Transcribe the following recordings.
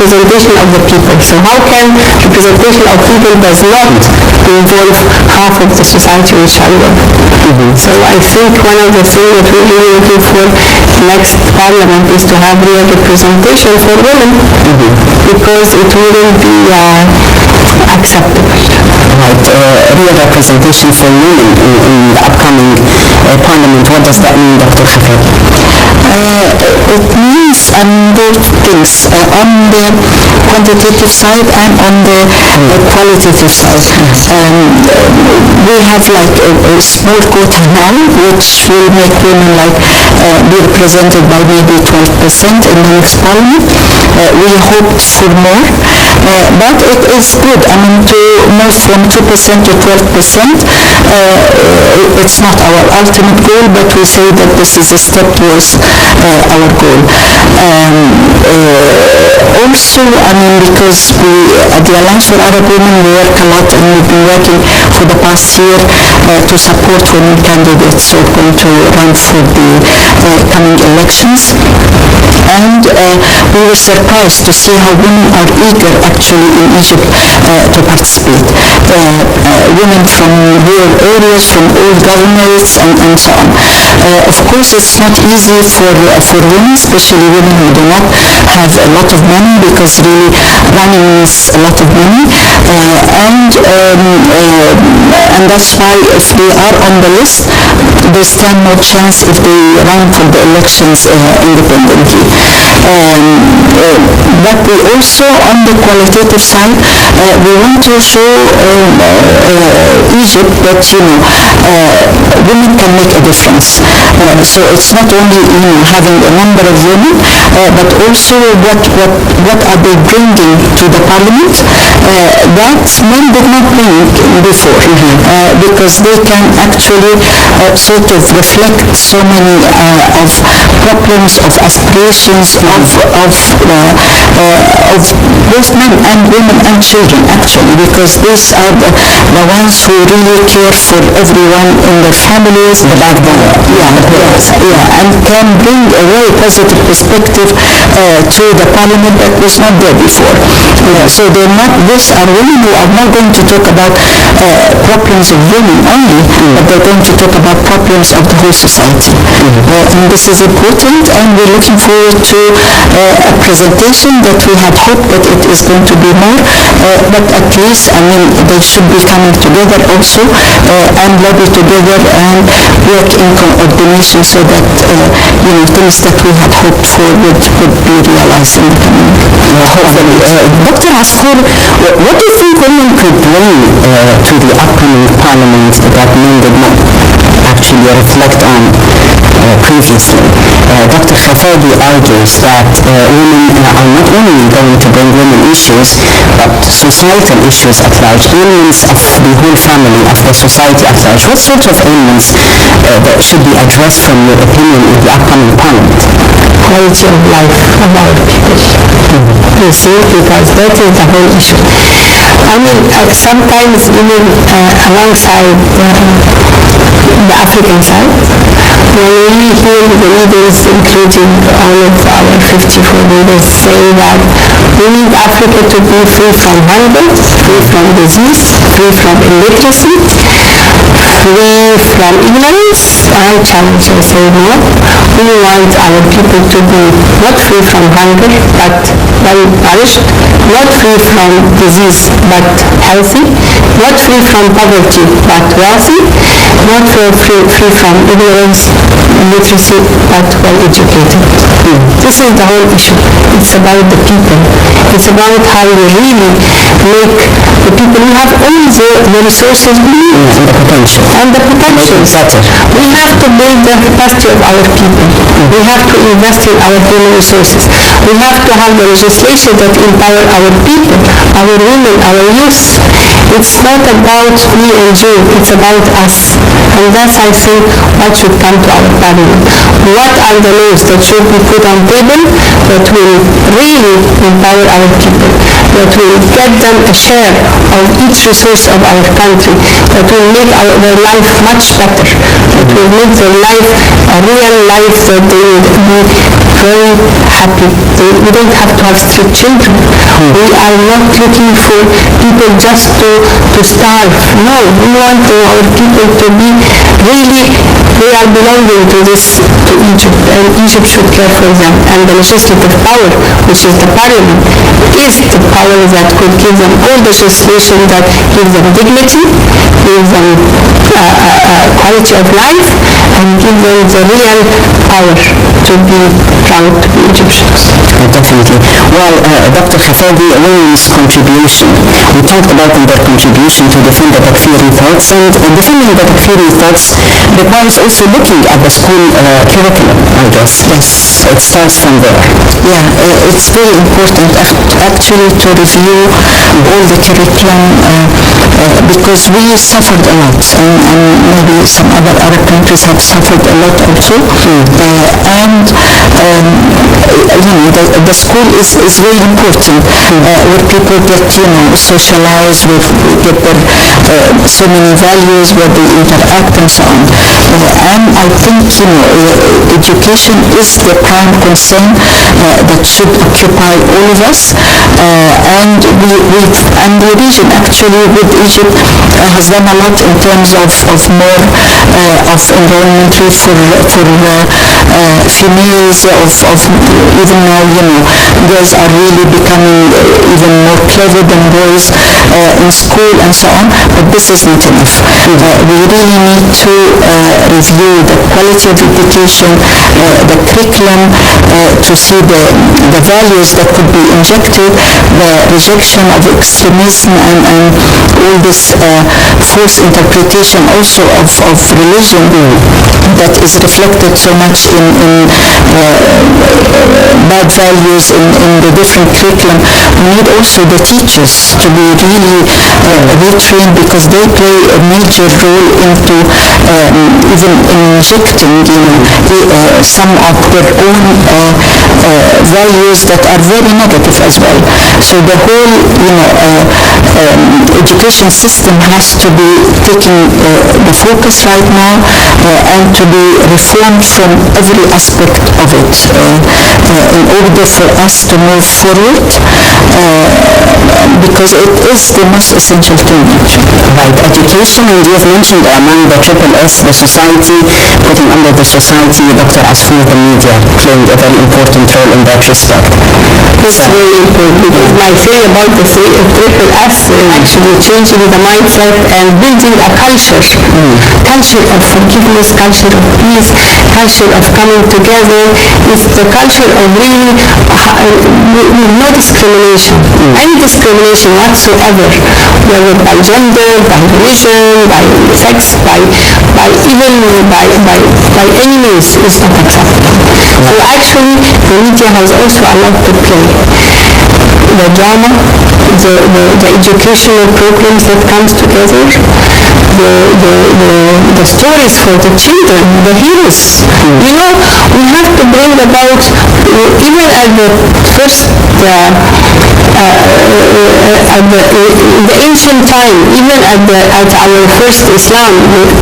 representation of the people. So how can representation of people does not involve half of the society which are there? So I think one of the things that we're really looking for next parliament is to have real representation for women, because it wouldn't be acceptable. Right, real representation for women in the upcoming parliament. What does that mean, Dr. Khefagy? It means both things, on the quantitative side and on the qualitative side. We have like a small quota now, which will make women be represented by maybe 12% in the next parliament. We hoped for more, but it is good. I mean, to move from 2% to 12%, it's not our ultimate goal, but we say that this is a step towards our goal. Also, I mean, because we at the Alliance for Arab Women, we work a lot, and we've been working for the past year to support women candidates who are going to run for the coming elections. And we were surprised to see how women are eager actually in Egypt to participate. Women from rural areas, from old governorates, and so on. Of course, it's not easy for women, especially women who do not have a lot of money, because really running is a lot of money. And that's why if they are on the list, they stand no chance if they run for the elections independently. But we also, on the qualitative side, we want to show Egypt that, women can make a difference. So it's not only having a number of women, but also what are they bringing to the parliament that men did not bring before, because they can actually sort of reflect so many of problems, of aspirations, of both men and women and children, actually, because these are the ones who really care for everyone in their families, the backbone, and can bring a very positive perspective to the parliament that was not there before. So these are women who are not going to talk about problems of women only, but they're going to talk about problems of the whole society. And this is important, and we're looking forward to a presentation that we had hoped that it is going to be more, but at least, I mean, they should be coming together also and lobby together and work in coordination, so that things that we had hoped for would be realized in the coming hopefully. Dr. Asfour, what do you think women could bring to the upcoming parliament that men did not actually reflect on previously? Dr. Khefagy argues that women are not only going to bring women issues, but societal issues at large, ailments of the whole family, of the society at large. What sort of ailments that should be addressed, from your opinion, in the upcoming parliament? Quality of life of our people. You see, because that is the whole issue. I mean, sometimes even alongside the African side, when we hear the leaders, including all of our 54 leaders, say that we need Africa to be free from hunger, free from disease, free from illiteracy, free from ignorance, I challenge and say no. We want our people to be not free from hunger, but well nourished, not free from disease, but healthy, not free from poverty, but wealthy, not free from ignorance, literacy, but well educated. This is the whole issue. It's about the people. It's about how we really make the people who have all the resources we need. And the potential. We have to build the capacity of our people. We have to invest in our human resources. We have to have the legislation that empower our people, our women, our youth. It's not about me and you, it's about us. And that's, I think, what should come to our parliament. What are the laws that should be put on table that will really empower our people, that will get them a share of each resource of our country, that will make their life much better, that will make their life a real life that they will be very happy. We don't have to have street children. We are not looking for people just to starve. No, we want our people to be really, they are belonging to Egypt, and Egypt should care for them. And the legislative power, which is the parliament, is the power that could give them all the legislation that gives them dignity, gives them quality of life, and give them the real power to be proud to be Egyptians. Definitely. Well, Dr. Khefagy, women's contribution. We talked about their contribution to defend the Takfiri thoughts, and defending the Takfiri thoughts requires also looking at the school curriculum, I guess. Yes, it starts from there. Yeah, it's very important actually to review all the curriculum because we suffered a lot, and maybe some other Arab countries have suffered a lot also. And the school is very important where people get socialize with, get their so many values, where they interact and so on. And I think education is the prime concern that should occupy all of us. And the region actually with Egypt has done a lot in terms of more of enrollment for females, of even now girls are really becoming even more clever than boys in school and so on, but this is not enough. We really need to review the quality of education, the curriculum, to see the values that could be injected, the rejection of extremism and all this false interpretation also of religion that is reflected so much in bad values in the different curriculum. We need also the teachers to be really retrained, because they play a major role into even injecting some of their own values that are very negative as well. So the whole education system has to be taking the focus right now and to be reformed from every aspect of it in order for us to move forward, because it is the most essential thing. Right, education, and you have mentioned among the triple S, the society, putting under the society Dr. Asfour, the media, playing a very important role in that respect. It's very important, because my theory about the triple S is actually changing the mindset and building a culture of forgiveness, culture of peace, culture of coming together. It's the culture of really no discrimination, any discrimination whatsoever, whether by gender, by religion, by sex, by any means, is not acceptable. So actually the media has also a lot to play. The drama, the educational programs that comes together, the stories for the children, the heroes. We have to bring about, even at the first, in the ancient time, even at our first Islam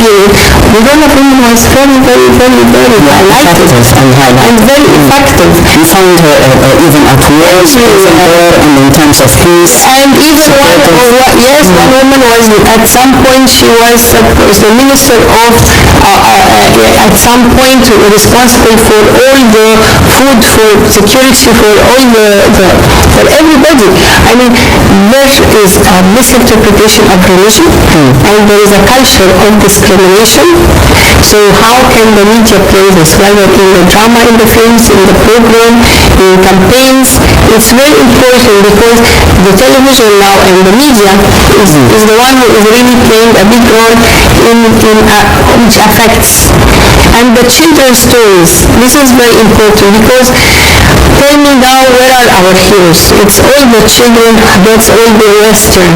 period, the role of women was very, very, very, very highlighted and very effective. You found her even at wars, and in terms of peace. And even one woman was, at some point, she was the minister of, at some point, responsible for all the food, for security, for all for everybody. I mean, there is a misinterpretation of religion, and there is a culture of discrimination. So how can the media play this, whether in the drama, in the films, in the program, in campaigns? It's very important, because the television now and the media is the one who is really playing a big role which affects. And the children's stories, this is very important, because tell me now, where are our heroes? It's all the children, that's all the Western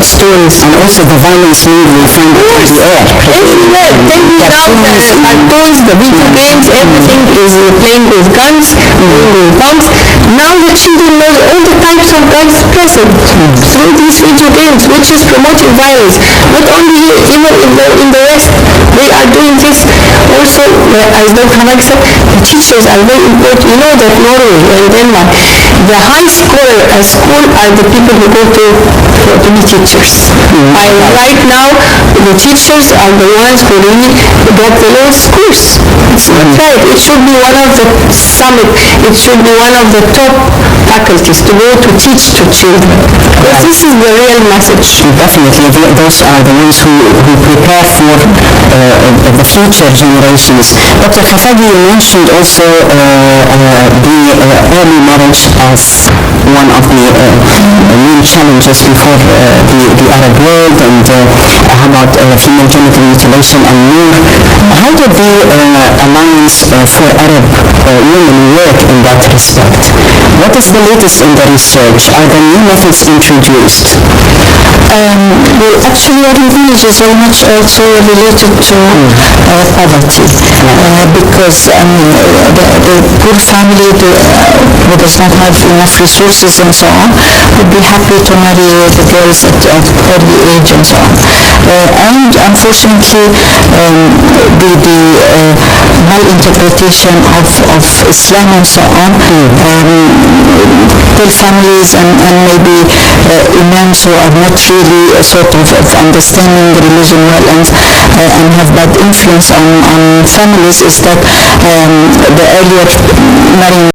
stories. And also the violence we find in the air. Everywhere. Tell me now, the cartoons, the video games, everything is playing with guns, playing with bombs. Now the children know all the types of guns present through these video games, which is promoting violence. Not only here, even in the West, they are doing this also, as Dr.Amany said, the teachers are very important. You know that Norway and Denmark, the high scorer at school are the people who go to be teachers. Right now, the teachers are the ones who really get the lowest scores. It's not right. It should be one of the summit. It should be one of the top faculties to go to teach to children. Because this is the real message. Definitely, those are the ones who prepare for the future generations. Dr. Khefagy, you mentioned also the early marriage as one of the main challenges before the Arab world, and how about female genital mutilation and more. How did the Alliance for Arab Women work in that respect? What is the latest in the research? Are there new methods introduced? Well, actually, our research is very much also related to poverty, because the poor family who does not have enough resources and so on would be happy to marry the girls at early age and so on. And unfortunately, the malinterpretation of Islam and so on tell families and maybe imams who are not really sort of understanding the religion well and have bad influence on families is that the earlier marrying